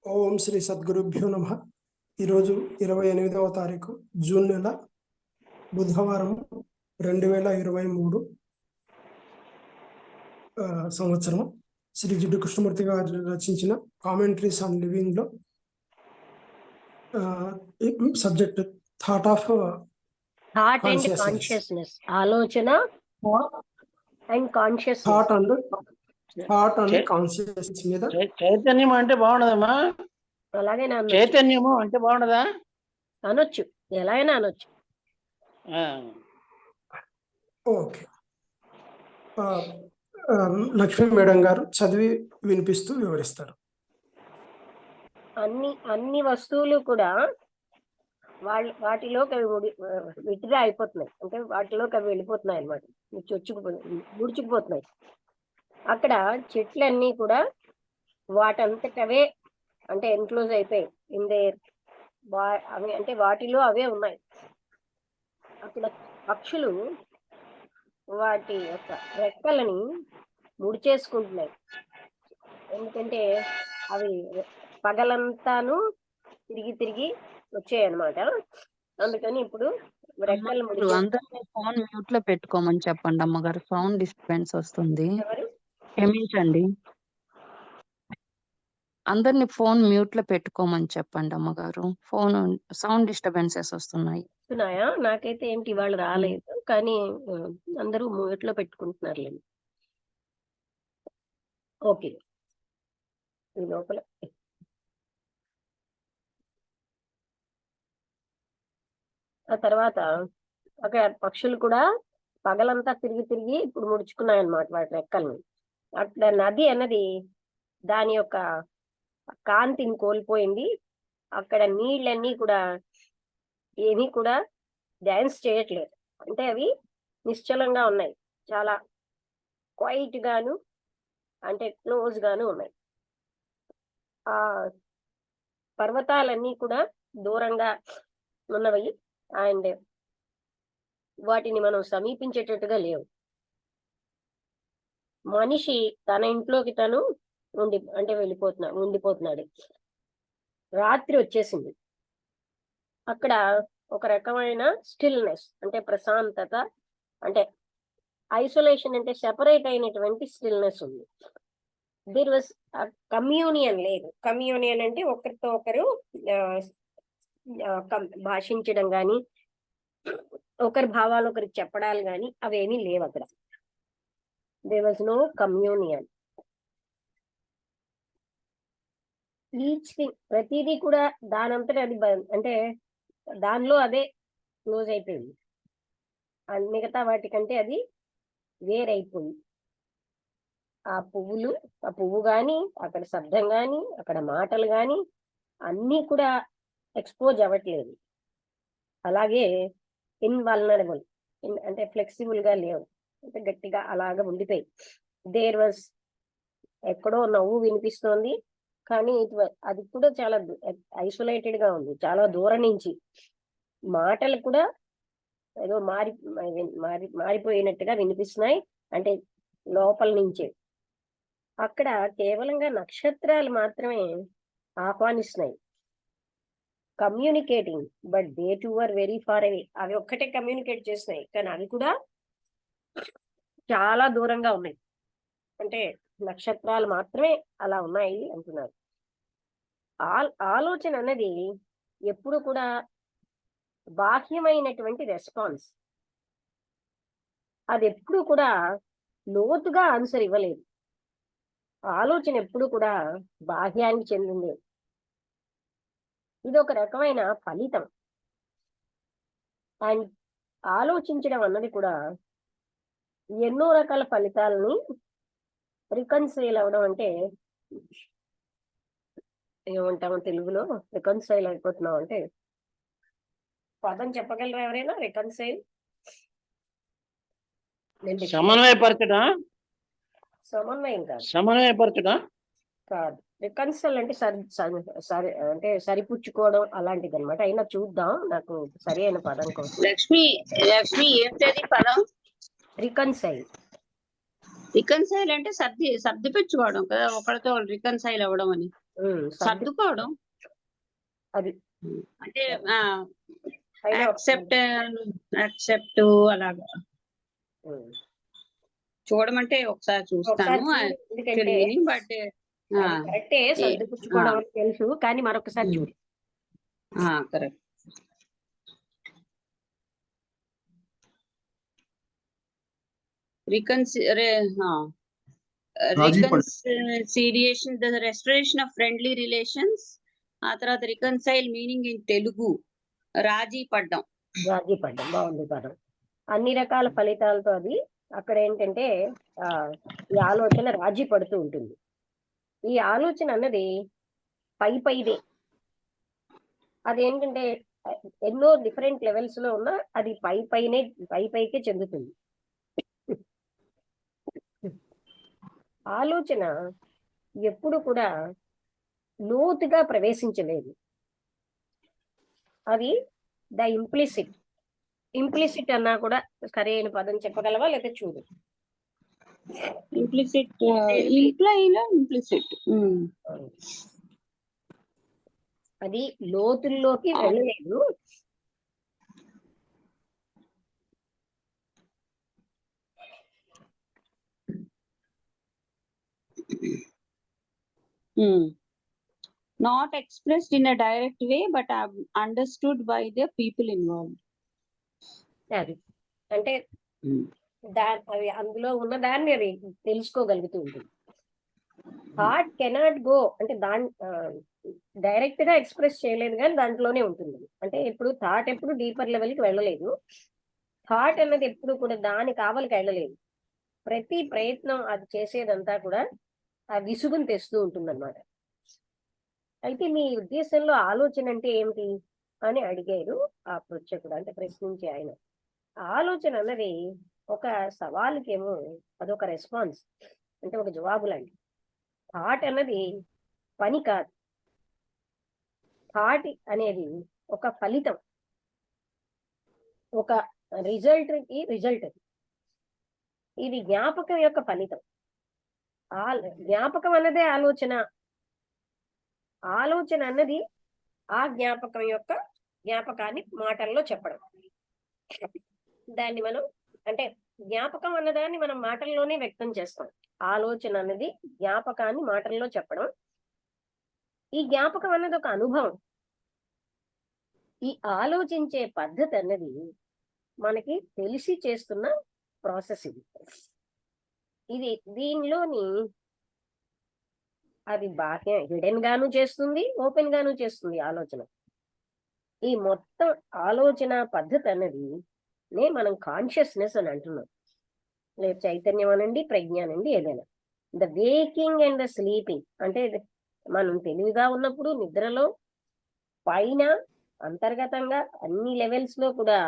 ఓం శ్రీ సద్గురుభ్యో నమః. ఈరోజు 28వ తారీఖు జూన్ నెల బుధవారం 2023 సంవత్సరం. శ్రీ జిడ్డు కృష్ణమూర్తి గారు రచించిన కామెంటరీస్ ఆన్ లివింగ్ లో సబ్జెక్ట్ థాట్ అండ్ కాన్షియస్నెస్, ఆలోచన and conscious thought and consciousness మీద. చైతన్యం అంటే బాగుండదమ్మా, అలాగే చైతన్యము అంటే బాగుండదా అనొచ్చు, ఎలా అయినా అనొచ్చు. ఓకే, లక్ష్మీ మేడం గారు చదివి వినిపిస్తూ వివరిస్తారు. అన్ని వస్తువులు కూడా వాటిలోకి అవి విడిగా అయిపోతున్నాయి, అంటే వాటిలోకి అవి వెళ్ళిపోతున్నాయి అన్నమాట, ముడుచుకుపోతున్నాయి. అక్కడ చెట్లన్నీ కూడా వాటంతటవే అంటే ఎన్క్లోజ్ అయిపోయి అవి అంటే వాటిలో అవే ఉన్నాయి. అక్కడ పక్షులు వాటి యొక్క రెక్కలని ముడిచేసుకుంటున్నాయి, ఎందుకంటే అవి పగలంతాను తిరిగి వచ్చాయి అన్నమాట. అందుకని ఇప్పుడు రెక్కలు ఫోన్ మ్యూట్ లో పెట్టుకోమని చెప్పండి అమ్మగారు, సౌండ్ డిస్టర్బెన్స్ వస్తుంది. క్షమించండి, అందరిని ఫోన్ మ్యూట్ లో పెట్టుకోమని చెప్పండి అమ్మగారు, ఫోన్ సౌండ్ డిస్టర్బెన్సెస్ వస్తున్నాయి. నాకైతే ఏంటి వాళ్ళు రాలేదు, కానీ అందరూ మ్యూట్ లో పెట్టుకుంటున్నారు. ఓకే, ఈ లోపల ఆ తర్వాత అక్కడ పక్షులు కూడా పగలంతా తిరిగి ఇప్పుడు ముడుచుకున్నాయన్నమాట వాటి రెక్కల్ని. అక్కడ నది అన్నది దాని యొక్క కాంతిని కోల్పోయింది. అక్కడ నీళ్ళన్నీ కూడా ఏమీ కూడా డాన్స్ చేయట్లేదు, అంటే అవి నిశ్చలంగా ఉన్నాయి, చాలా క్వైట్ గాను అంటే క్లోజ్ గాను ఉన్నాయి. ఆ పర్వతాలన్నీ కూడా దూరంగా ఉన్నవి అండ్ వాటిని మనం సమీపించేటట్టుగా లేవు. మనిషి తన ఇంట్లోకి తను ఉండిపోతున్నాడు. రాత్రి వచ్చేసింది. అక్కడ ఒక రకమైన స్టిల్నెస్, అంటే ప్రశాంతత, అంటే ఐసోలేషన్, అంటే సెపరేట్ అయినటువంటి స్టిల్నెస్ ఉంది. దేర్ వాజ్ కమ్యూనియన్ లేదు. కమ్యూనియన్ అంటే ఒకరితో ఒకరు భాషించడం కానీ, ఒకరి భావాలు ఒకరికి చెప్పడాలు కానీ అవేమీ లేవు అక్కడ. There was no communion. Each thing, ప్రతిదీ కూడా దానంతట అది అంటే దానిలో అదే క్లోజ్ అయిపోయింది. మిగతా వాటికంటే అది వేరైపోయింది. ఆ పువ్వు కానీ, అక్కడ శబ్దం కానీ, అక్కడ మాటలు కానీ అన్నీ కూడా ఎక్స్పోజ్ అవ్వట్లేదు. అలాగే ఇన్వల్నరబుల్, అంటే ఫ్లెక్సిబుల్ గా లేవు, అంటే గట్టిగా అలాగా ఉండిపోయి. దేర్ వాజ్ ఎక్కడో నవ్వు వినిపిస్తోంది, కానీ అది కూడా చాలా ఐసోలేటెడ్ గా ఉంది, చాలా దూరం నుంచి. మాటలు కూడా ఏదో మారిపోయినట్టుగా వినిపిస్తున్నాయి, అంటే లోపల నుంచే. అక్కడ కేవలంగా నక్షత్రాలు మాత్రమే ఆహ్వానిస్తున్నాయి, communicating, but they too are very far away. అవి ఒక్కటే కమ్యూనికేట్ చేస్తున్నాయి, కానీ అవి కూడా చాలా దూరంగా ఉన్నాయి, అంటే నక్షత్రాలు మాత్రమే అలా ఉన్నాయి అంటున్నారు. ఆలోచన అన్నది ఎప్పుడు కూడా బాహ్యమైనటువంటి రెస్పాన్స్, అది ఎప్పుడు కూడా లోతుగా ఆన్సర్ ఇవ్వలేదు. ఆలోచన ఎప్పుడు కూడా బాహ్యానికి చెందింది. ఇది ఒక రకమైన ఫలితం. అండ్ ఆలోచించడం అన్నది కూడా ఎన్నో రకాల ఫలితాలని రికన్సైల్ అవ్వడం, అంటే ఏమంటాము తెలుగులో, రికన్సైల్ అయిపోతున్నాం అంటే పదం చెప్పగలరా ఎవరైనా? రికన్సైల్ సమన్వయపరచడం కాదు. రికన్సైల్ అంటే అంటే సరిపుచ్చుకోవడం అలాంటిది అనమాట. అయినా చూద్దాం, నాకు సరి అయిన పదం కోసం. లక్ష్మి ఏంటది పదం? రికన్సైల్. రికన్సైల్ అంటే సర్దిపెచ్చుకోవడం కదా, ఒకరితో రికన్సైల్ అవ్వడం అని. సర్దుకోవడం అది అంటే పైన యాక్సెప్ట్ అలాగా చూడమంటే ఒకసారి చూస్తాను. ఎందుకంటే బట్ కరెక్టే, సర్దుపుచ్చుకోవడం అని తెలుసు, కానీ మరొకసారి చూడు. Correct. reconciliation, the restoration of friendly relations. ఆ తర్వాత రికన్సైల్ మీనింగ్ ఇన్ తెలుగు రాజీ పడ్డం. బాగుంది పదం. అన్ని రకాల ఫలితాలతో అది అక్కడ ఏంటంటే ఈ ఆలోచన రాజీ పడుతూ ఉంటుంది. ఈ ఆలోచన అన్నది పైదే. అదేంటంటే ఎన్నో డిఫరెంట్ లెవెల్స్ లో ఉన్న అది పైకే చెందుతుంది. ఆలోచన ఎప్పుడు కూడా లోతుగా ప్రవేశించలేదు. అది ద ఇంప్లిసిట్ అన్నా కూడా సరైన పదం చెప్పగలవా, లేదా చూడు. ఇంప్లిసిట్ అది లోతుల్లోకి వెళ్ళలేదు. Not expressed in a direct way, but understood by the people involved. అది అంటే అవి అందులో ఉన్న దాన్ని అది తెలుసుకోగలుగుతూ ఉంటుంది. థాట్ కెనాట్ గో అంటే డైరెక్ట్ గా ఎక్స్ప్రెస్ చేయలేదు, కానీ దాంట్లోనే ఉంటుంది. అంటే ఇప్పుడు థాట్ ఎప్పుడు డీపర్ లెవెల్ కి వెళ్ళలేదు. థాట్ అన్నది ఎప్పుడు కూడా దాని కావలికి వెళ్ళలేదు. ప్రతి ప్రయత్నం అది చేసేదంతా కూడా ఆ విసుగును తెస్తూ ఉంటుంది అన్నమాట. అయితే మీ ఉద్దేశంలో ఆలోచన అంటే ఏమిటి అని అడిగారు ఆ పృచ్ఛకుడు, అంటే ప్రశ్నించి ఆయన. ఆలోచన అన్నది ఒక సవాలుకేమో అదొక రెస్పాన్స్, అంటే ఒక జవాబు లాంటి. థాట్ అన్నది పని కాదు. థాట్ అనేది ఒక ఫలితం, ఒక రిజల్ట్. ఇది జ్ఞాపకం యొక్క ఫలితం. జ్ఞాపకం అన్నదే ఆలోచన. ఆలోచన అన్నది ఆ జ్ఞాపకాన్ని మాటల్లో చెప్పడం. దాన్ని మనం అంటే జ్ఞాపకం అన్నదాన్ని మనం మాటల్లోనే వ్యక్తం చేస్తాం. ఆలోచన అన్నది జ్ఞాపకాన్ని మాటల్లో చెప్పడం. ఈ జ్ఞాపకం అన్నది ఒక అనుభవం. ఈ ఆలోచించే పద్ధతి అన్నది మనకి తెలిసి చేస్తున్న ప్రాసెస్. ఇది దీనిలోని అది బాహ్య హిడెన్ గాను చేస్తుంది, ఓపెన్ గాను చేస్తుంది ఆలోచన. ఈ మొత్తం ఆలోచన పద్ధతి అన్నది మనం కాన్షియస్నెస్ అని అంటున్నాం, లేదు చైతన్యం అనండి, ప్రజ్ఞ అనండి, ఏదైనా. The waking and the sleeping అంటే మనం తెలివిగా ఉన్నప్పుడు, నిద్రలో, పైన అంతర్గతంగా అన్ని లెవెల్స్ లో కూడా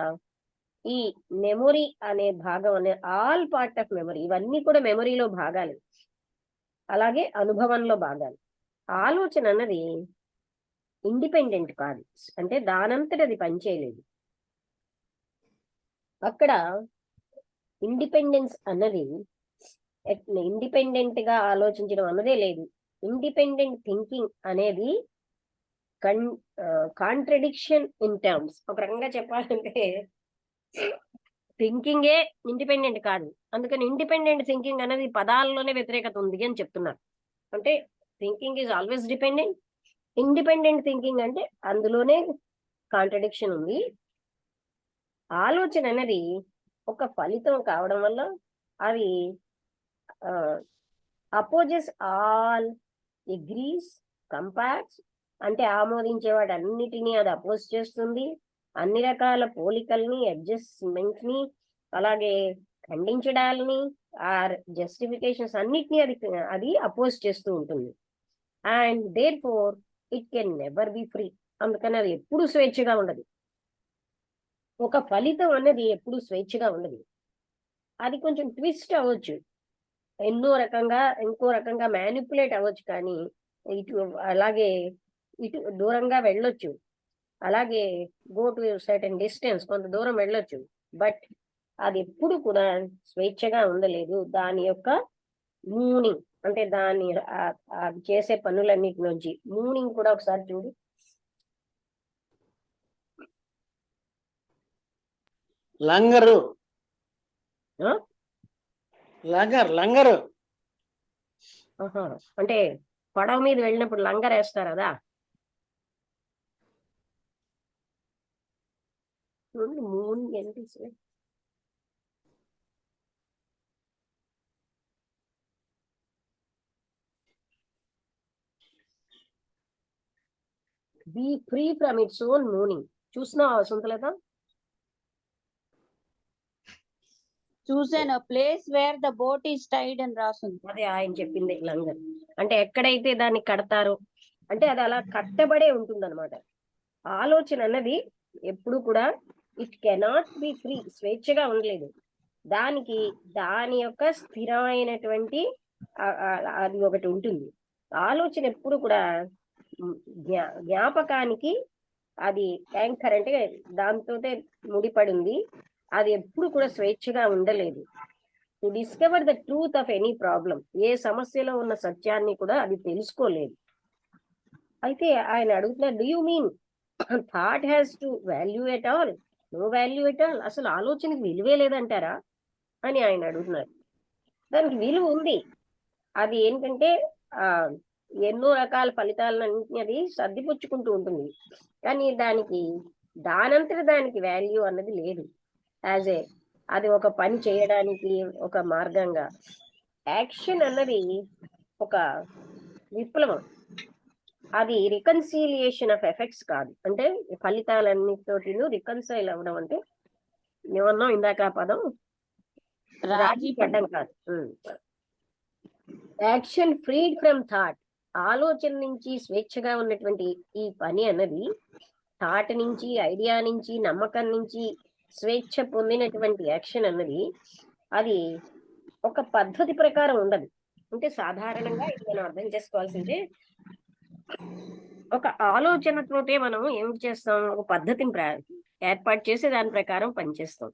ఈ మెమొరీ అనే భాగం అనే ఆల్ పార్ట్ ఆఫ్ మెమొరీ, ఇవన్నీ కూడా మెమొరీలో భాగాలు, అలాగే అనుభవంలో భాగాలు. ఆలోచన అన్నది ఇండిపెండెంట్ కాదు, అంటే దానంతట అది పనిచేయలేదు. అక్కడ ఇండిపెండెన్స్ అన్నది ఇండిపెండెంట్ గా ఆలోచించడం అన్నదే లేదు. ఇండిపెండెంట్ థింకింగ్ అనేది కాంట్రడిక్షన్ ఇన్ టర్మ్స్. ఒక రకంగా చెప్పాలంటే థింకింగే ఇండిపెండెంట్ కాదు. అందుకని ఇండిపెండెంట్ థింకింగ్ అనేది పదాల్లోనే వ్యతిరేకత ఉంది అని చెప్తున్నారు. అంటే thinking is always dependent. Independent thinking అంటే అందులోనే కాంట్రడిక్షన్ ఉంది. ఆలోచన అనేది ఒక ఫలితం కావడం వల్ల అది అపోజెస్ ఆల్, అగ్రీస్, కంపేర్స్ అంటే ఆమోదించేవాడు అన్నిటినీ అది అపోజ్ చేస్తుంది. అన్ని రకాల పోలికల్ని, అడ్జస్ట్మెంట్ ని, అలాగే ఖండించడాలని, ఆర్ జస్టిఫికేషన్స్ అన్నిటినీ అది అపోజ్ చేస్తూ ఉంటుంది. And therefore it can never be free. అందుకని అది ఎప్పుడు స్వేచ్ఛగా ఉండదు. ఒక ఫలితం అనేది ఎప్పుడు స్వేచ్ఛగా ఉండదు. అది కొంచెం ట్విస్ట్ అవ్వచ్చు, ఇంకో రకంగా మ్యానిపులేట్ అవ్వచ్చు, కానీ అలాగే ఇటు దూరంగా వెళ్ళొచ్చు, అలాగే గో టు సర్టెన్ డిస్టెన్స్, కొంత దూరం వెళ్ళొచ్చు. బట్ అది ఎప్పుడు కూడా స్వేచ్ఛగా ఉండలేదు. దాని యొక్క మూనింగ్ అంటే దాని చేసే పనులన్నిటి నుంచి మూనింగ్ కూడా ఒకసారి చూడు. లంగరు ఆ? లంగరు ఆహా. అంటే పడవ మీద వెళ్ళినప్పుడు లంగర్ వేస్తారు కదా. మూనింగ్ ఏంటి? Be free from its own mooring. చూసినావా సుంతలత? చూసాను, place where the boat is tied అని రాసింది. అదే ఆయన చెప్పింది లంగర్ అంటే ఎక్కడైతే దాన్ని కడతారో అంటే అది అలా కట్టబడే ఉంటుందన్నమాట. ఆలోచన అన్నది ఎప్పుడు కూడా ఇట్ కెనాట్ బి ఫ్రీ, స్వేచ్ఛగా ఉండలేదు. దానికి దాని యొక్క స్థిరమైనటువంటి అది ఒకటి ఉంటుంది. ఆలోచన ఎప్పుడు కూడా జ్ఞాపకానికి అది యాంకర్ అంటే దాంతో ముడిపడింది. అది ఎప్పుడు కూడా స్వేచ్ఛగా ఉండలేదు. To discover the truth of any problem, ఏ సమస్యలో ఉన్న సత్యాన్ని కూడా అది తెలుసుకోలేదు. అయితే ఆయన అడుగుతున్నారు, do you mean thought has to value at all? No value at all, అసలు ఆలోచనకి విలువే లేదంటారా అని ఆయన అడుగుతున్నారు. దానికి విలువ ఉంది. అది ఏంటంటే ఎన్నో రకాల ఫలితాలన్నింటినీ అది సర్దిపుచ్చుకుంటూ ఉంటుంది. కానీ దానంతట దానికి వాల్యూ అన్నది లేదు. అది ఒక పని చేయడానికి ఒక మార్గంగా. యాక్షన్ అన్నది ఒక విప్లవం. అది రికన్సిలియేషన్ ఆఫ్ ఎఫెక్ట్స్ కాదు. అంటే ఫలితాలన్నిటితోటి రికన్సైల్ అవ్వడం అంటే ఏమన్నా ఇందాక పదం రాజీ పడ్డం కాదు. యాక్షన్ ఫ్రీడ్ ఫ్రమ్ థాట్, ఆలోచన నుంచి స్వేచ్ఛగా ఉన్నటువంటి ఈ పని అన్నది థాట్ నుంచి, ఐడియా నుంచి, నమ్మకం నుంచి స్వేచ్ఛ పొందినటువంటి యాక్షన్ అన్నది అది ఒక పద్ధతి ప్రకారం ఉండదు. అంటే సాధారణంగా ఇది మనం అర్థం చేసుకోవాల్సిందే. ఒక ఆలోచనతోటే మనం ఏం చేస్తాం, ఒక పద్ధతిని ఏర్పాటు చేసి దాని ప్రకారం పనిచేస్తాం.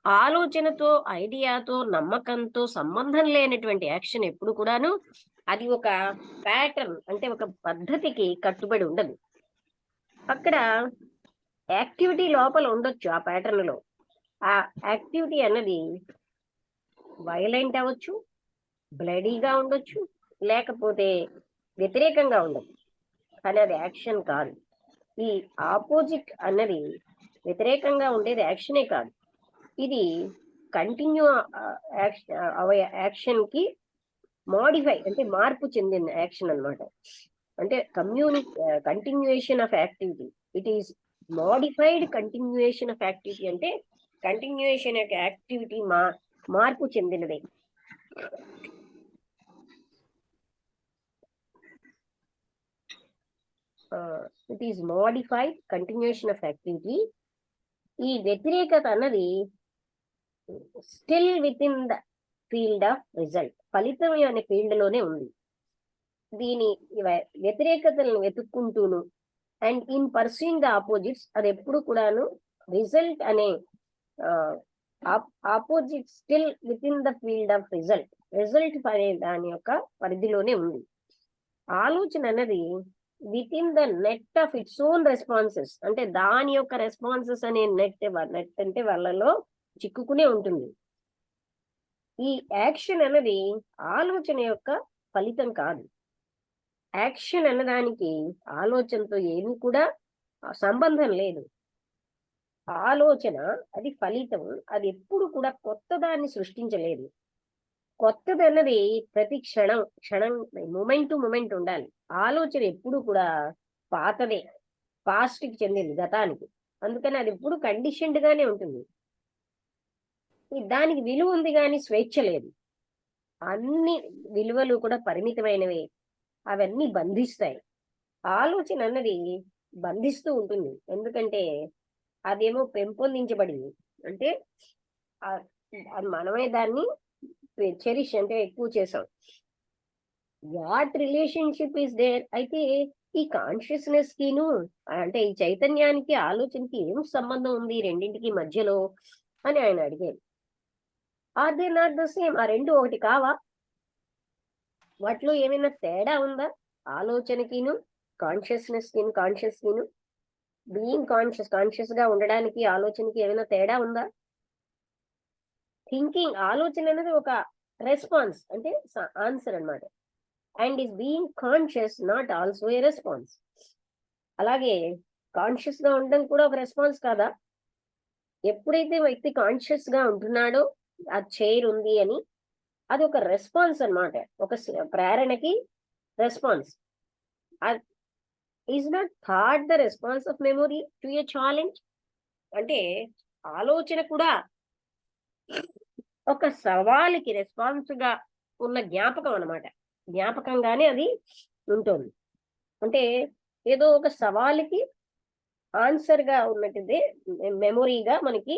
ఆలోచనతో, ఐడియాతో, నమ్మకంతో సంబంధం లేనటువంటి యాక్షన్ ఎప్పుడు కూడాను అది ఒక ప్యాటర్న్ అంటే ఒక పద్ధతికి కట్టుబడి ఉండదు. అక్కడ యాక్టివిటీ లోపల ఉండొచ్చు. ఆ ప్యాటర్న్ లో ఆ యాక్టివిటీ అన్నది వైలెంట్ అవ్వచ్చు, బ్లడీగా ఉండొచ్చు, లేకపోతే వ్యతిరేకంగా ఉండదు. కానీ అది యాక్షన్ కాదు. ఈ ఆపోజిట్ అన్నది వ్యతిరేకంగా ఉండేది యాక్షనే కాదు. ఇది కంటిన్యూ యాక్షన్ కి మోడిఫై అంటే మార్పు చెందిన యాక్షన్ అన్నమాట. అంటే continuation of activity. It is modified continuation of activity. అంటే కంటిన్యూయేషన్ యొక్క యాక్టివిటీ మార్పు చెందినదే. It is modified continuation of activity. ఈ వ్యతిరేకత అన్నది still within the field of result, ఫలితం అనే ఫీల్డ్ లోనే ఉంది. దీని వ్యతిరేకతలను వెతుక్కుంటూను and in pursuing the opposites, అది ఎప్పుడు కూడాను రిజల్ట్ అనే opposite still within the field of result అనే దాని యొక్క పరిధిలోనే ఉంది. ఆలోచన అన్నది within the net of its own responses, అంటే దాని యొక్క రెస్పాన్సెస్ అనే నెట్ అంటే వాళ్ళలో చిక్కుకునే ఉంటుంది. ఈ యాక్షన్ అన్నది ఆలోచన యొక్క ఫలితం కాదు. యాక్షన్ అన్నదానికి ఆలోచనతో ఏమీ కూడా సంబంధం లేదు. ఆలోచన అది ఫలితం. అది ఎప్పుడు కూడా కొత్త దాన్ని సృష్టించలేదు. కొత్తది అన్నది ప్రతి క్షణం మూమెంట్ టు మూమెంట్ ఉండాలి. ఆలోచన ఎప్పుడు కూడా పాతదే, పాస్ట్ కి చెందింది, గతానికి. అందుకని అది ఎప్పుడు కండిషన్డ్ గానే ఉంటుంది. దానికి విలువ ఉంది కానీ స్వేచ్ఛ లేదు. అన్ని విలువలు కూడా పరిమితమైనవే. అవన్నీ బంధిస్తాయి. ఆలోచన అన్నది బంధిస్తూ ఉంటుంది. ఎందుకంటే అదేమో పెంపొందించబడింది. అంటే మనమే దాన్ని చెరిష్ అంటే ఎక్కువ చేసాం. What relationship is there? అయితే ఈ కాన్షియస్నెస్ కిను అంటే ఈ చైతన్యానికి ఆలోచనకి ఏం సంబంధం ఉంది రెండింటికి మధ్యలో అని ఆయన అడిగారు. Are they not the same? ఆ రెండు ఒకటి కావా? వాటిలో ఏమైనా తేడా ఉందా? ఆలోచనకిను కాన్షియస్కిను బీయింగ్ కాన్షియస్ గా ఉండడానికి ఆలోచనకి ఏమైనా తేడా ఉందా? థింకింగ్, ఆలోచన అనేది ఒక రెస్పాన్స్, అంటే ఆన్సర్ అన్నమాట. And is being conscious not also a response. అలాగే కాన్షియస్ గా ఉండడం కూడా ఒక రెస్పాన్స్ కాదా? ఎప్పుడైతే వ్యక్తి కాన్షియస్ గా ఉంటున్నాడో ఆ చైర్ ఉంది అని, అది ఒక రెస్పాన్స్ అన్నమాట, ఒక ప్రేరణకి response. Is not thought the response of memory to a challenge? అంటే ఆలోచన కూడా ఒక సవాలుకి రెస్పాన్స్ గా ఉన్న జ్ఞాపకం అన్నమాట. జ్ఞాపకంగానే అది ఉంటుంది. అంటే ఏదో ఒక సవాలుకి ఆన్సర్ గా ఉన్నట్టుదే మెమొరీగా మనకి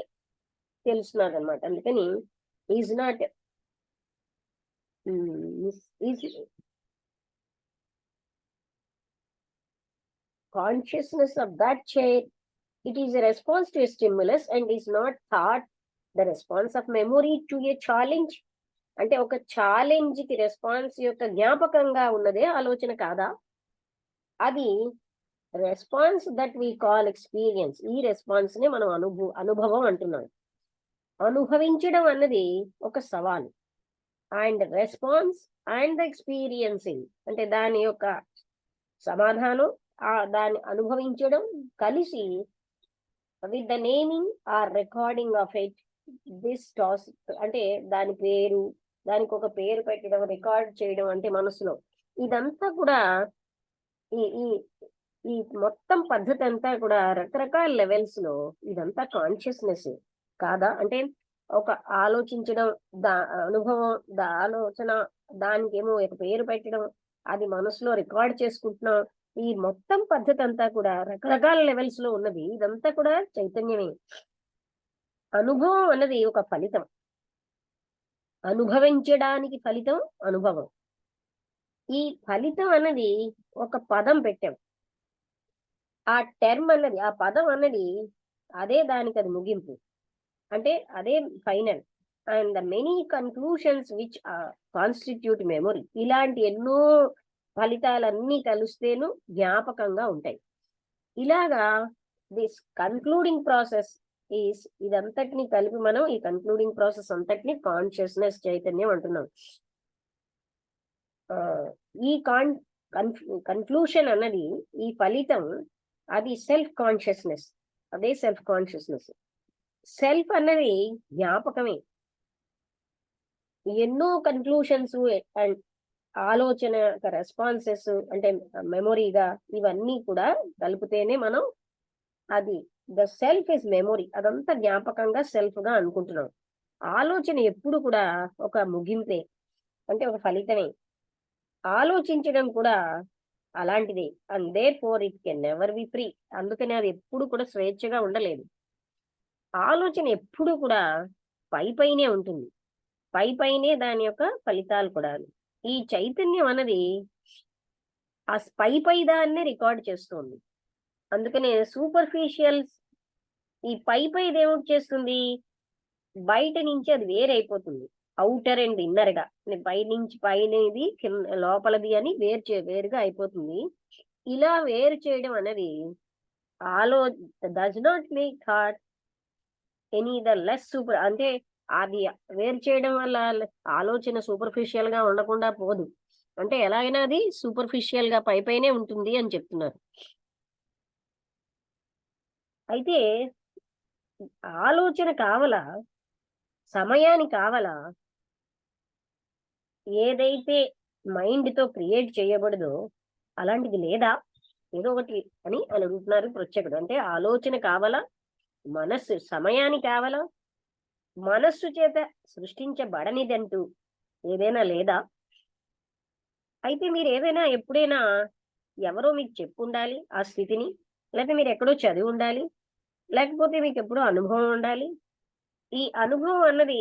తెలుస్తున్నది అనమాట. అందుకని is not consciousness of that chair, it is a response to a stimulus and is not thought the response of memory to a challenge. అంటే ఒక ఛాలెంజ్ కి రెస్పాన్స్ యొక్క జ్ఞాపకంగా ఉన్నదే ఆలోచన కాదా? అది response that we call experience. ఈ రెస్పాన్స్ ని మనం అనుభవం అంటున్నాం. అనుభవించడం అన్నది ఒక సవాలు. అండ్ రెస్పాన్స్ అండ్ ఎక్స్పీరియన్సింగ్ అంటే దాని యొక్క సమాధానం, దాన్ని అనుభవించడం కలిసి with the naming or recording of it, this టాస్ అంటే దాని పేరు, దానికి ఒక పేరు పెట్టడం, రికార్డ్ చేయడం అంటే మనసులో. ఇదంతా కూడా ఈ ఈ ఈ మొత్తం పద్ధతి అంతా కూడా రకరకాల లెవెల్స్ లో ఇదంతా కాన్షియస్నెస్ కాదా? అంటే ఒక ఆలోచించడం, అనుభవం, ఆలోచన, దానికేమో ఒక పేరు పెట్టడం, అది మనసులో రికార్డ్ చేసుకుంటున్నాం. ఈ మొత్తం పద్ధతి అంతా కూడా రకరకాల లెవెల్స్ లో ఉన్నది. ఇదంతా కూడా చైతన్యమే. అనుభవం అన్నది ఒక ఫలితం. అనుభవించడానికి ఫలితం అనుభవం. ఈ ఫలితం అన్నది ఒక పదం పెట్టాం. ఆ టర్మ్ అన్నది, ఆ పదం అన్నది అదే దానికి అది ముగింపు, అంటే అదే final. And the many conclusions which constitute memory. ఇలాంటి ఎన్నో ఫలితాలన్నీ కలిస్తేను జ్ఞాపకంగా ఉంటాయి. ఇలాగా దిస్ కన్క్లూడింగ్ ప్రాసెస్ ఈస్, ఇదంతటిని కలిపి మనం ఈ కన్క్లూడింగ్ ప్రాసెస్ అంతటిని కాన్షియస్నెస్, చైతన్యం అంటున్నాం. ఈ కన్క్లూషన్ అన్నది, ఈ ఫలితం, అది సెల్ఫ్ కాన్షియస్నెస్. అదే సెల్ఫ్ కాన్షియస్నెస్. సెల్ఫ్ అన్నది జ్ఞాపకమే. ఎన్నో కన్క్లూషన్స్ అండ్ ఆలోచన రెస్పాన్సెస్ అంటే మెమొరీగా ఇవన్నీ కూడా కలిపితేనే మనం అది ద సెల్ఫ్ ఇస్ మెమొరీ. అదంతా జ్ఞాపకంగా సెల్ఫ్ గా అనుకుంటున్నాం. ఆలోచన ఎప్పుడు కూడా ఒక ముగింపే, అంటే ఒక ఫలితమే. ఆలోచించడం కూడా అలాంటిదే. And therefore it can never be free. అందుకని అది ఎప్పుడు కూడా స్వేచ్ఛగా ఉండలేదు. ఆలోచన ఎప్పుడు కూడా పైనే ఉంటుంది. పైనే దాని యొక్క ఫలితాలు కూడా. ఈ చైతన్యం అన్నది ఆ పై దాన్నే రికార్డ్ చేస్తుంది. అందుకనే సూపర్ఫిషియల్స్, ఈ పైది ఏమిటి చేస్తుంది, బయట నుంచి అది వేరైపోతుంది. అవుటర్ అండ్ ఇన్నర్ గా, పై నుంచి పైనది లోపలది అని వేరుగా అయిపోతుంది. ఇలా వేరు చేయడం అనేది does not make thought any the less super. అంటే అది వేరు చేయడం వల్ల ఆలోచన సూపర్ఫిషియల్ గా ఉండకుండా పోదు. అంటే ఎలాగైనా అది సూపర్ఫిషియల్ గా పైనే ఉంటుంది అని చెప్తున్నారు. అయితే ఆలోచన కావాలా, సమయాన్ని కావాలా, ఏదైతే మైండ్ తో క్రియేట్ చేయబడదో అలాంటిది లేదా, ఏదో ఒకటి అని అడుగుతున్నారు ప్రత్యేకుడు. అంటే ఆలోచన కావాలా, మనస్సు సమయాన్ని కావాలా, మనస్సు చేత సృష్టించబడనిదంటూ ఏదైనా లేదా? అయితే మీరు ఏదైనా ఎప్పుడైనా ఎవరో మీకు చెప్పు ఉండాలి ఆ స్థితిని, లేకపోతే మీరు ఎక్కడో చదివి ఉండాలి, లేకపోతే మీకు ఎప్పుడో అనుభవం ఉండాలి. ఈ అనుభవం అన్నది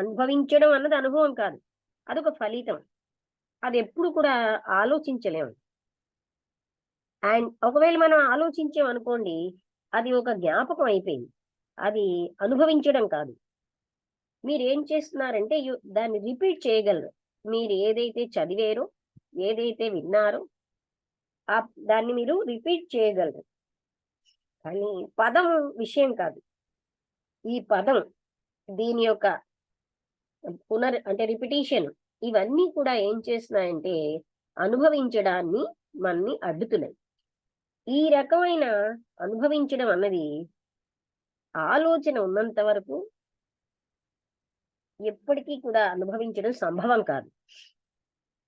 అనుభవించడం అన్నది అనుభవం కాదు, అదొక ఫలితం. అది ఎప్పుడు కూడా ఆలోచించలేము. అండ్ ఒకవేళ మనం ఆలోచించాం అనుకోండి, అది ఒక జ్ఞాపకం అయిపోయింది. అది అనుభవించడం కాదు. మీరు ఏం చేస్తున్నారంటే దాన్ని రిపీట్ చేయగలరు. మీరు ఏదైతే చదివారో, ఏదైతే విన్నారో దాన్ని మీరు రిపీట్ చేయగలరు. కానీ పదం విషయం కాదు. ఈ పదం, దీని యొక్క అంటే రిపిటీషన్, ఇవన్నీ కూడా ఏం చేస్తున్నాయంటే అనుభవించడాన్ని మనని అడ్డుతున్నాయి. ఈ రకమైన అనుభవించడం అన్నది ఆలోచన ఉన్నంత వరకు ఎప్పటికీ కూడా అనుభవించడం సంభవం కాదు.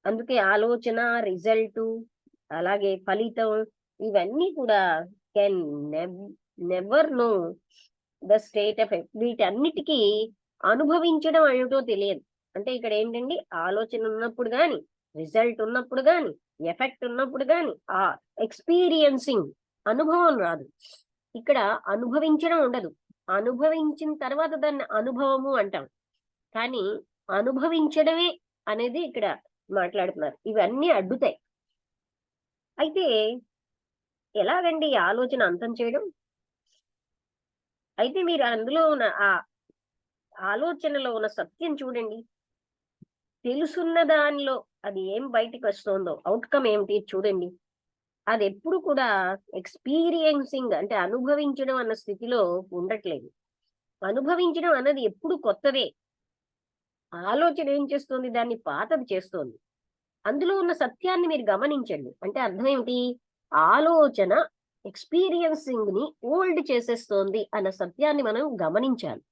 అందుకే ఆలోచన, రిజల్ట్, అలాగే ఫలితం, ఇవన్నీ కూడా can never know the state of వీటన్నిటికీ అనుభవించడం ఏమిటో తెలియదు. అంటే ఇక్కడ ఏంటండి, ఆలోచన ఉన్నప్పుడు గాని, రిజల్ట్ ఉన్నప్పుడు గాని, ఎఫెక్ట్ ఉన్నప్పుడు గాని ఆ ఎక్స్పీరియన్సింగ్, అనుభవం రాదు. ఇక్కడ అనుభవించడం ఉండదు. అనుభవించిన తర్వాత దాన్ని అనుభవము అంటాం. కానీ అనుభవించడమే అనేది ఇక్కడ మాట్లాడుతున్నారు. ఇవన్నీ అడ్డుతాయి. అయితే ఎలాగండి ఈ ఆలోచన అంతం చేయడం? అయితే మీరు అందులో ఉన్న ఆ ఆలోచనలో ఉన్న సత్యం చూడండి. తెలుసున్న దానిలో అది ఏం బయటికి వస్తుందో, అవుట్కమ్ ఏమిటి చూడండి. అది ఎప్పుడు కూడా ఎక్స్పీరియన్సింగ్ అంటే అనుభవించడం అన్న స్థితిలో ఉండట్లేదు. అనుభవించడం అన్నది ఎప్పుడు కొత్తదే. ఆలోచన ఏం చేస్తుంది? దాన్ని పాతది చేస్తోంది. అందులో ఉన్న సత్యాన్ని మీరు గమనించండి. అంటే అర్థం ఏమిటి? ఆలోచన ఎక్స్పీరియన్సింగ్ ని ఓల్డ్ చేసేస్తోంది అన్న సత్యాన్ని మనం గమనించాలి.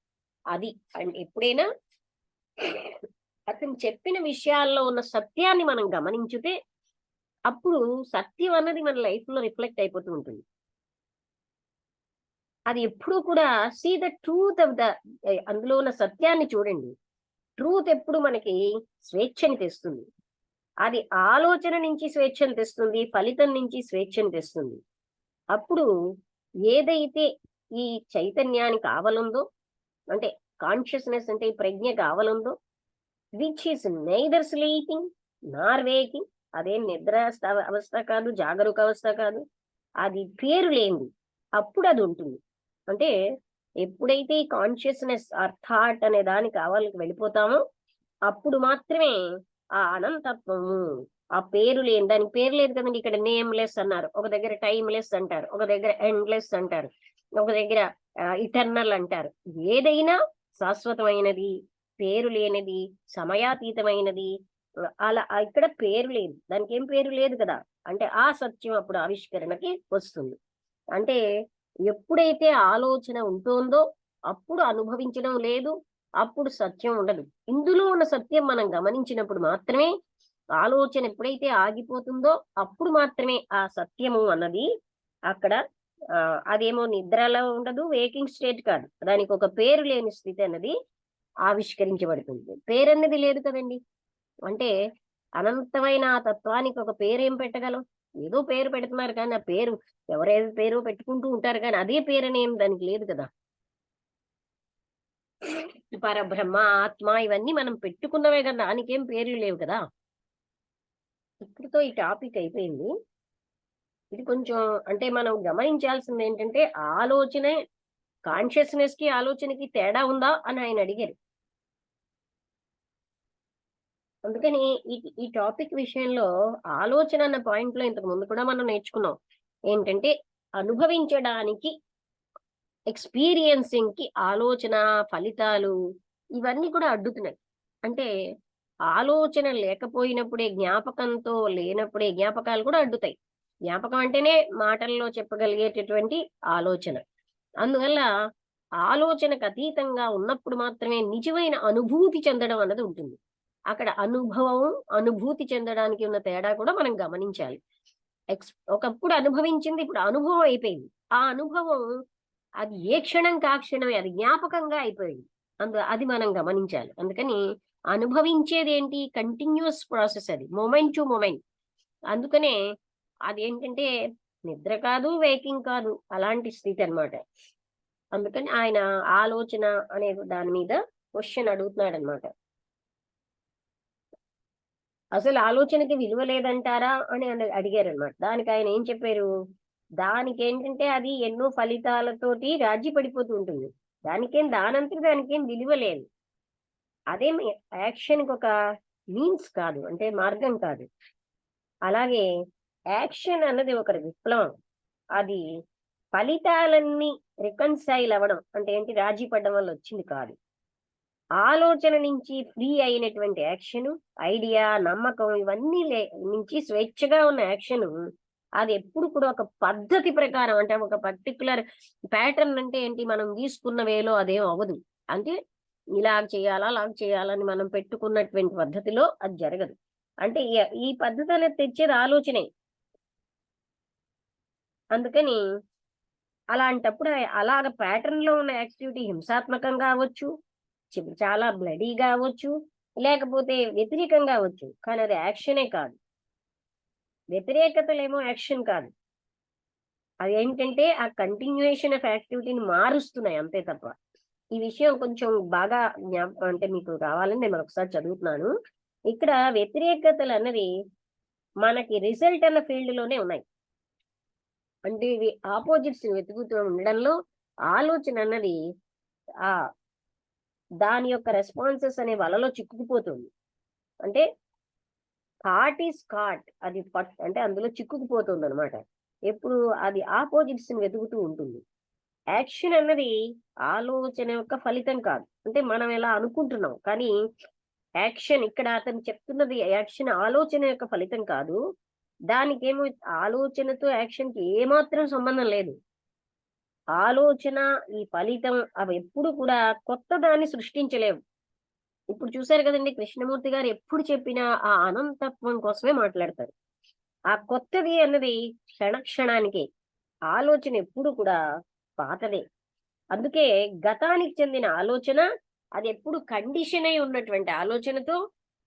అది ఎప్పుడైనా అతను చెప్పిన విషయాల్లో ఉన్న సత్యాన్ని మనం గమనించితే అప్పుడు సత్యం అన్నది మన లైఫ్ లో రిఫ్లెక్ట్ అయిపోతూ ఉంటుంది. అది ఎప్పుడు కూడా see the truth of the, అందులో ఉన్న సత్యాన్ని చూడండి. ట్రూత్ ఎప్పుడు మనకి స్వేచ్ఛని తెస్తుంది. అది ఆలోచన నుంచి స్వేచ్ఛను తెస్తుంది, ఫలితం నుంచి స్వేచ్ఛను తెస్తుంది. అప్పుడు ఏదైతే ఈ చైతన్యానికి ఆవలుందో, అంటే కాన్షియస్నెస్ అంటే ఈ ప్రజ్ఞకి ఆవలుందో, which is neither sleeping Nar waking, అదేం నిద్ర అవస్థ కాదు, జాగరూక అవస్థ కాదు, అది పేరు లేనిది, అప్పుడు అది ఉంటుంది. అంటే ఎప్పుడైతే ఈ కాన్షియస్నెస్ ఆర్ థాట్ అనే దానికి ఆవలికి వెళ్ళిపోతామో అప్పుడు మాత్రమే ఆ అనంతత్వము, ఆ పేరు లేని, దానికి పేరు లేదు కదండి. ఇక్కడ నేమ్లెస్ అన్నారు, ఒక దగ్గర టైమ్లెస్ అంటారు, ఒక దగ్గర ఎండ్లెస్ అంటారు, ఒక దగ్గర ఇటర్నల్ అంటారు. ఏదైనా శాశ్వతమైనది, పేరు లేనిది, సమయాతీతమైనది. అలా ఇక్కడ పేరు లేదు, దానికి ఏం పేరు లేదు కదా. అంటే ఆ సత్యం అప్పుడు ఆవిష్కరణకి వస్తుంది. అంటే ఎప్పుడైతే ఆలోచన ఉంటుందో అప్పుడు అనుభవించడం లేదు, అప్పుడు సత్యం ఉండదు. ఇందులో ఉన్న సత్యం మనం గమనించినప్పుడు మాత్రమే, ఆలోచన ఎప్పుడైతే ఆగిపోతుందో అప్పుడు మాత్రమే ఆ సత్యము అన్నది అక్కడ అదేమో నిద్రలో ఉండదు, వేకింగ్ స్టేట్ కాదు, దానికి ఒక పేరు లేని స్థితి అన్నది ఆవిష్కరించబడుతుంది. పేరు అన్నది లేదు కదండి. అంటే అనంతమైన ఆ తత్వానికి ఒక పేరు ఏం పెట్టగలం? ఏదో పేరు పెడుతున్నారు కానీ ఆ పేరు ఎవరేదో పేరు పెట్టుకుంటూ ఉంటారు కానీ అదే పేరు అనేం దానికి లేదు కదా. పరబ్రహ్మ, ఆత్మ, ఇవన్నీ మనం పెట్టుకున్నవే కదా, దానికేం పేర్లు లేవు కదా. ఇప్పుడుతో ఈ టాపిక్ అయిపోయింది. ఇది కొంచెం అంటే మనం గమనించాల్సింది ఏంటంటే ఆలోచనే, కాన్షియస్నెస్ కి ఆలోచనకి తేడా ఉందా అని ఆయన అడిగారు. అందుకని ఈ టాపిక్ విషయంలో ఆలోచన అన్న పాయింట్ లో ఇంతకు ముందు కూడా మనం నేర్చుకున్నాం ఏంటంటే అనుభవించడానికి, ఎక్స్పీరియన్సింగ్ కి ఆలోచన, ఫలితాలు ఇవన్నీ కూడా అడ్డుతున్నాయి. అంటే ఆలోచన లేకపోయినప్పుడే, జ్ఞాపకంతో లేనప్పుడే జ్ఞాపకాలు కూడా అడ్డుతాయి. జ్ఞాపకం అంటేనే మాటల్లో చెప్పగలిగేటటువంటి ఆలోచన. అందువల్ల ఆలోచనకు అతీతంగా ఉన్నప్పుడు మాత్రమే నిజమైన అనుభూతి చెందడం అన్నది ఉంటుంది. అక్కడ అనుభవం, అనుభూతి చెందడానికి ఉన్న తేడా కూడా మనం గమనించాలి. ఒకప్పుడు అనుభవించింది ఇప్పుడు అనుభవం అయిపోయింది. ఆ అనుభవం అది ఏ క్షణం కా క్షణమే అది జ్ఞాపకంగా అయిపోయింది. అది మనం గమనించాలి. అందుకని అనుభవించేది ఏంటి? కంటిన్యూస్ ప్రాసెస్, అది మూమెంట్ టు మూమెంట్. అందుకనే అదేంటంటే నిద్ర కాదు, వేకింగ్ కాదు, అలాంటి స్థితి అన్నమాట. అందుకని ఆయన ఆలోచన అనే దాని మీద క్వశ్చన్ అడుగుతున్నాడు అనమాట. అసలు ఆలోచనకి విలువ లేదంటారా అని అడిగారు అనమాట. దానికి ఆయన ఏం చెప్పారు? దానికి ఏంటంటే అది ఎన్నో ఫలితాలతోటి రాజీ పడిపోతూ ఉంటుంది. దానంతటి దానికేం విలువ లేదు. అదేం యాక్షన్కి ఒక మీన్స్ కాదు, అంటే మార్గం కాదు. అలాగే యాక్షన్ అన్నది ఒక విప్లవం. అది ఫలితాలన్నీ రికన్సైల్ అవ్వడం అంటే ఏంటి, రాజీ పడడం వల్ల వచ్చింది కాదు. ఆలోచన నుంచి ఫ్రీ అయినటువంటి యాక్షన్, ఐడియా, నమ్మకం ఇవన్నీ నుంచి స్వేచ్ఛగా ఉన్న యాక్షన్, అది ఎప్పుడు కూడా ఒక పద్ధతి ప్రకారం, అంటే ఒక పర్టికులర్ ప్యాటర్న్ అంటే ఏంటి, మనం తీసుకున్న వేలో అదేం అవ్వదు. అంటే ఇలా చేయాలా అలా చేయాలని మనం పెట్టుకున్నటువంటి పద్ధతిలో అది జరగదు. అంటే ఈ పద్ధతి అనేది తెచ్చేది ఆలోచనే. అందుకని అలాంటప్పుడు అలాగ ప్యాటర్న్ లో ఉన్న యాక్టివిటీ హింసాత్మకంగా అవ్వచ్చు, చాలా బ్లడీగా అవ్వచ్చు, లేకపోతే వ్యతిరేకంగా అవ్వచ్చు, కానీ అది యాక్షనే కాదు. వ్యతిరేకతలేమో యాక్షన్ కాదు. అది ఏంటంటే ఆ కంటిన్యూయేషన్ ఆఫ్ యాక్టివిటీని మారుస్తున్నాయి అంతే తప్ప. ఈ విషయం కొంచెం బాగా అంటే మీకు కావాలని నేను ఒకసారి చదువుతున్నాను. ఇక్కడ వ్యతిరేకతలు అన్నది మనకి రిజల్ట్ అన్న ఫీల్డ్ లోనే ఉన్నాయి. అంటే ఇవి ఆపోజిట్స్ వెతుకుతూ ఉండడంలో ఆలోచన అన్నది ఆ దాని యొక్క రెస్పాన్సెస్ అనే వలలో చిక్కుకుపోతుంది. అంటే థాట్ ఈస్ కాట్, అది అంటే అందులో చిక్కుకుపోతుంది అనమాట. ఎప్పుడు అది ఆపోజిట్స్ ని వెతుకుతూ ఉంటుంది. యాక్షన్ అన్నది ఆలోచన యొక్క ఫలితం కాదు, అంటే మనం ఎలా అనుకుంటున్నాం. కానీ యాక్షన్ ఇక్కడ అతను చెప్తున్నది యాక్షన్ ఆలోచన యొక్క ఫలితం కాదు. దానికేమో ఆలోచనతో యాక్షన్ కి ఏమాత్రం సంబంధం లేదు. ఆలోచన, ఈ ఫలితం అవి ఎప్పుడు కూడా కొత్త దాన్ని సృష్టించలేవు. ఇప్పుడు చూసారు కదండి, కృష్ణమూర్తి గారు ఎప్పుడు చెప్పినా ఆ అనంతత్వం కోసమే మాట్లాడతారు. ఆ కొత్తది అన్నది క్షణానికి, ఆలోచన ఎప్పుడు కూడా పాతదే. అందుకే గతానికి చెందిన ఆలోచన అది ఎప్పుడు కండిషన్ అయి ఉన్నటువంటి ఆలోచనతో,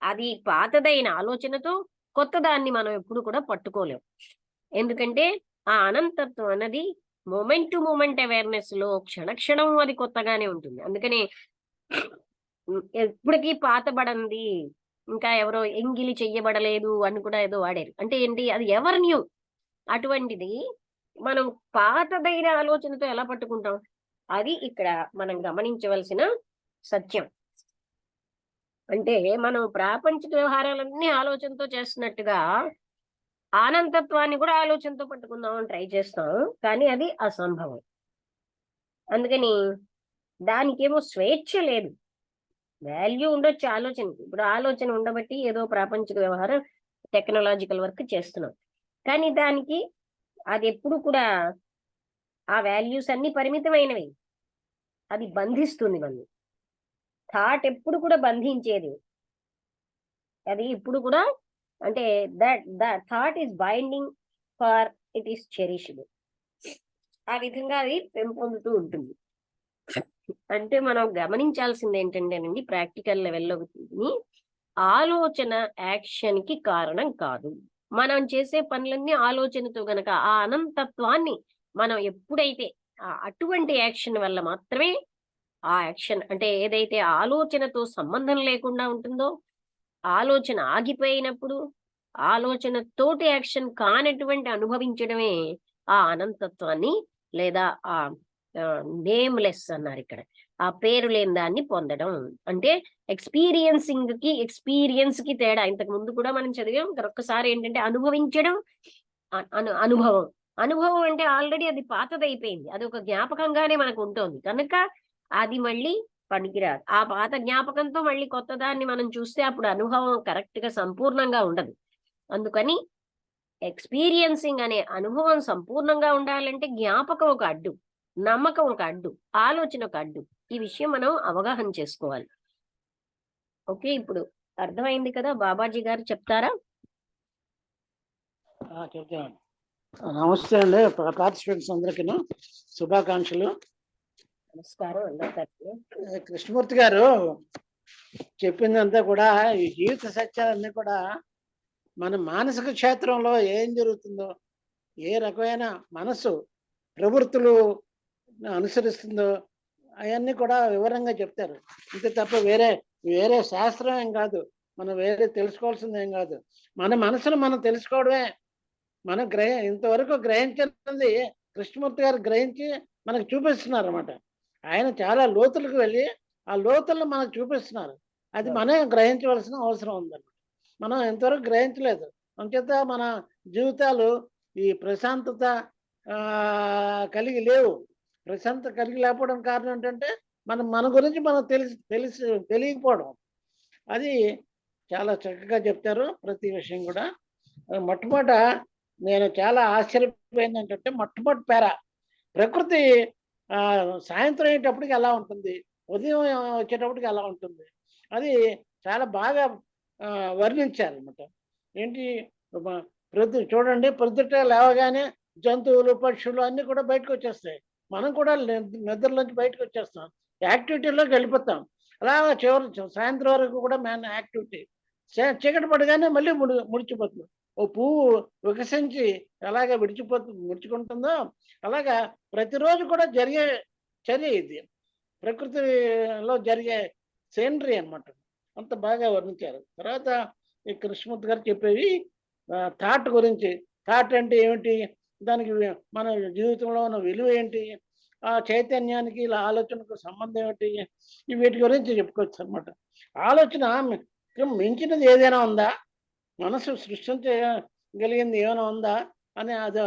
అది పాతదైన ఆలోచనతో కొత్త దాన్ని మనం ఎప్పుడు కూడా పట్టుకోలేం. ఎందుకంటే ఆ అనంతత్వం అన్నది మూమెంట్ టు మూమెంట్ అవేర్నెస్ లో క్షణం అది కొత్తగానే ఉంటుంది. అందుకని ఎప్పటికీ పాతబడింది, ఇంకా ఎవరో ఎంగిలి చెయ్యబడలేదు అని కూడా ఏదో వాడారు. అంటే ఏంటి, అది ఎవర్ న్యూ. అటువంటిది మనం పాతదైన ఆలోచనతో ఎలా పట్టుకుంటాం? అది ఇక్కడ మనం గమనించవలసిన సత్యం. అంటే మనం ప్రాపంచిక వ్యవహారాలన్నీ ఆలోచనతో చేస్తున్నట్టుగా ఆనందత్వాన్ని కూడా ఆలోచనతో పట్టుకుందామని ట్రై చేస్తాం, కానీ అది అసంభవం. అందుకని దానికేమో స్వేచ్ఛ లేదు. వాల్యూ ఉండొచ్చు ఆలోచనకి. ఇప్పుడు ఆలోచన ఉండబట్టి ఏదో ప్రాపంచిక వ్యవహారం, టెక్నాలజికల్ వర్క్ చేస్తున్నాం, కానీ దానికి అది ఎప్పుడు కూడా ఆ వాల్యూస్ అన్ని పరిమితమైనవి. అది బంధిస్తుంది మనల్ని. థాట్ ఎప్పుడు కూడా బంధించేది. అది ఇప్పుడు కూడా అంటే that thought is binding for it is cherished. ఆ విధంగా అది పెంపొందుతూ ఉంటుంది. అంటే మనం గమనించాల్సింది ఏంటంటేనండి, ప్రాక్టికల్ లెవెల్లో ఆలోచన యాక్షన్ కి కారణం కాదు. మనం చేసే పనులన్నీ ఆలోచనతో గనక ఆ అనంతత్వాన్ని మనం ఎప్పుడైతే అటువంటి యాక్షన్ వల్ల మాత్రమే ఆ యాక్షన్ అంటే ఏదైతే ఆలోచనతో సంబంధం లేకుండా ఉంటుందో, ఆలోచన ఆగిపోయినప్పుడు ఆలోచనతోటి యాక్షన్ కానటువంటి అనుభవించడమే ఆ అనంతత్వాన్ని, లేదా ఆ నేమ్లెస్ అన్నారు ఇక్కడ, ఆ పేరు లేని దాన్ని పొందడం. అంటే ఎక్స్పీరియన్స్ కి తేడా. ఇంతకు ముందు కూడా మనం చదివాం. ఒక్కసారి ఏంటంటే అనుభవించడం, అనుభవం అంటే ఆల్రెడీ అది పాతదైపోయింది, అది ఒక జ్ఞాపకంగానే మనకు ఉంటుంది కనుక అది మళ్ళీ పనికిరాదు. ఆ పాత జ్ఞాపకంతో మళ్ళీ కొత్త దాన్ని మనం చూస్తే అప్పుడు అనుభవం కరెక్ట్ గా సంపూర్ణంగా ఉండదు. అందుకని ఎక్స్పీరియన్సింగ్ అనే అనుభవం సంపూర్ణంగా ఉండాలంటే జ్ఞాపకం ఒక అడ్డు, నమ్మకం ఒక అడ్డు, ఆలోచన ఒక అడ్డు. ఈ విషయం మనం అవగాహన చేసుకోవాలి. ఓకే, ఇప్పుడు అర్థమైంది కదా? బాబాజీ గారు చెప్తారా? చెప్తాను. నమస్తే అండి పార్టిసిపెంట్స్ అందరికీ శుభాకాంక్షలు. నమస్కారం అందరికీ. కృష్ణమూర్తి గారు చెప్పిందంతా కూడా ఈ జీవిత సత్యాలన్నీ కూడా మన మానసిక క్షేత్రంలో ఏం జరుగుతుందో, ఏ రకమైన మనసు ప్రవృత్తులు అనుసరిస్తుందో అవన్నీ కూడా వివరంగా చెప్తారు. ఇంతే తప్ప వేరే శాస్త్రం ఏం కాదు, మనం వేరే తెలుసుకోవాల్సింది ఏం కాదు. మన మనసును మనం తెలుసుకోవడమే. మనం ఇంతవరకు గ్రహించినది కృష్ణమూర్తి గారు గ్రహించి మనకు చూపిస్తున్నారు అన్నమాట. ఆయన చాలా లోతులకు వెళ్ళి ఆ లోతులను మనకు చూపిస్తున్నారు. అది మనం గ్రహించవలసిన అవసరం ఉందన్నమాట. మనం ఎంతవరకు గ్రహించలేదు. అంచేత మన జీవితాలు ఈ ప్రశాంతత కలిగి లేవు. ప్రశాంతత కలిగి లేకపోవడం కారణం ఏంటంటే మన గురించి మనం తెలియకపోవడం. అది చాలా చక్కగా చెప్తారు ప్రతి విషయం కూడా. మొట్టమొదట నేను చాలా ఆశ్చర్యపోయింది ఏంటంటే మొట్టమొదటి పేర ప్రకృతి సాయంత్రం అయ్యేటప్పటికి ఎలా ఉంటుంది, ఉదయం వచ్చేటప్పటికి ఎలా ఉంటుంది, అది చాలా బాగా వర్ణించారనమాట. ఏంటి చూడండి, ప్రొద్దుట లేవగానే జంతువులు పక్షులు అన్నీ కూడా బయటకు వచ్చేస్తాయి. మనం కూడా నిద్రలోంచి బయటకు వచ్చేస్తాం, యాక్టివిటీలోకి వెళ్ళిపోతాం. అలా సాయంత్రం వరకు కూడా మన యాక్టివిటీ. చీకటి పడగానే మళ్ళీ ముడిచిపోతుంది. ఓ పువ్వు వికసించి ఎలాగ ముడుచుకుంటుందో అలాగా ప్రతిరోజు కూడా జరిగే చర్య ఇది. ప్రకృతిలో జరిగే సీనరీ అన్నమాట. అంత బాగా వర్ణించారు. తర్వాత ఈ కృష్ణమూర్తి గారు చెప్పేవి థాట్ గురించి. థాట్ అంటే ఏమిటి, దానికి మన జీవితంలో ఉన్న విలువ ఏంటి, ఆ చైతన్యానికి ఇలా ఆలోచనకు సంబంధం ఏమిటి, వీటి గురించి చెప్పుకోవచ్చు అనమాట. ఆలోచన మించినది ఏదైనా ఉందా, మనసు సృష్టించగలిగింది ఏమైనా ఉందా అని అది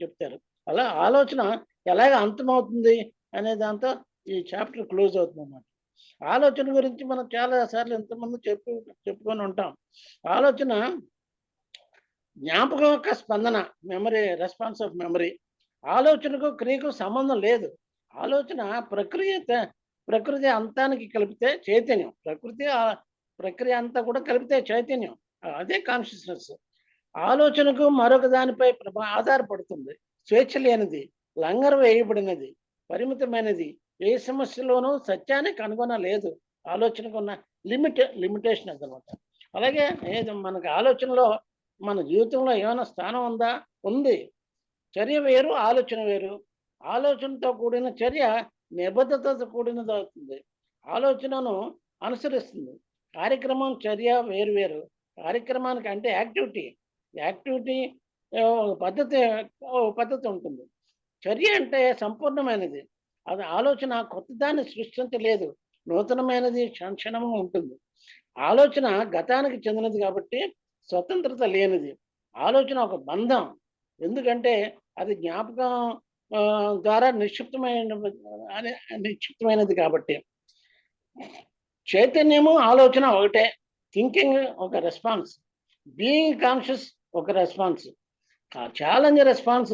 చెప్తారు. అలా ఆలోచన ఎలాగ అంతమవుతుంది అనే దాంతో ఈ చాప్టర్ క్లోజ్ అవుతుంది అన్నమాట. ఆలోచన గురించి మనం చాలా సార్లు ఎంతమంది చెప్పుకొని ఉంటాం. ఆలోచన జ్ఞాపకం యొక్క స్పందన, మెమరీ, రెస్పాన్స్ ఆఫ్ మెమరీ. ఆలోచనకు క్రియకు సంబంధం లేదు. ఆలోచన ప్రకృతి అంతానికి కలిపితే చైతన్యం, ప్రక్రియ అంతా కూడా కలిపితే చైతన్యం, అదే కాన్షియస్నెస్. ఆలోచనకు మరొక దానిపై ఆధారపడుతుంది. స్వేచ్ఛ లేనిది, లంగరు వేయబడినది, పరిమితమైనది. ఏ సమస్యలోనూ సత్యాన్ని కనుగొనలేదు. ఆలోచనకు ఉన్న లిమిటేషన్ అదనమాట. అలాగే మనకు ఆలోచనలో మన జీవితంలో ఏమైనా స్థానం ఉందా? ఉంది. చర్య వేరు, ఆలోచన వేరు. ఆలోచనతో కూడిన చర్య నిబద్ధతతో కూడినది అవుతుంది. ఆలోచనను అనుసరిస్తుంది. కార్యక్రమం, చర్య వేరు వేరు. కార్యక్రమానికి అంటే యాక్టివిటీ పద్ధతి ఉంటుంది. చర్య అంటే సంపూర్ణమైనది. అది ఆలోచన కొత్తదాన్ని సృష్టించలేదు, నూతనమైనది క్షణము ఉంటుంది. ఆలోచన గతానికి చెందినది కాబట్టి స్వతంత్రత లేనిది. ఆలోచన ఒక బంధం, ఎందుకంటే అది జ్ఞాపకం ద్వారా నిక్షిప్తమైనది కాబట్టి. చైతన్యము ఆలోచన ఒకటే. థింకింగ్ ఒక రెస్పాన్స్, బీయింగ్ కాన్షియస్ ఒక రెస్పాన్స్. Challenge response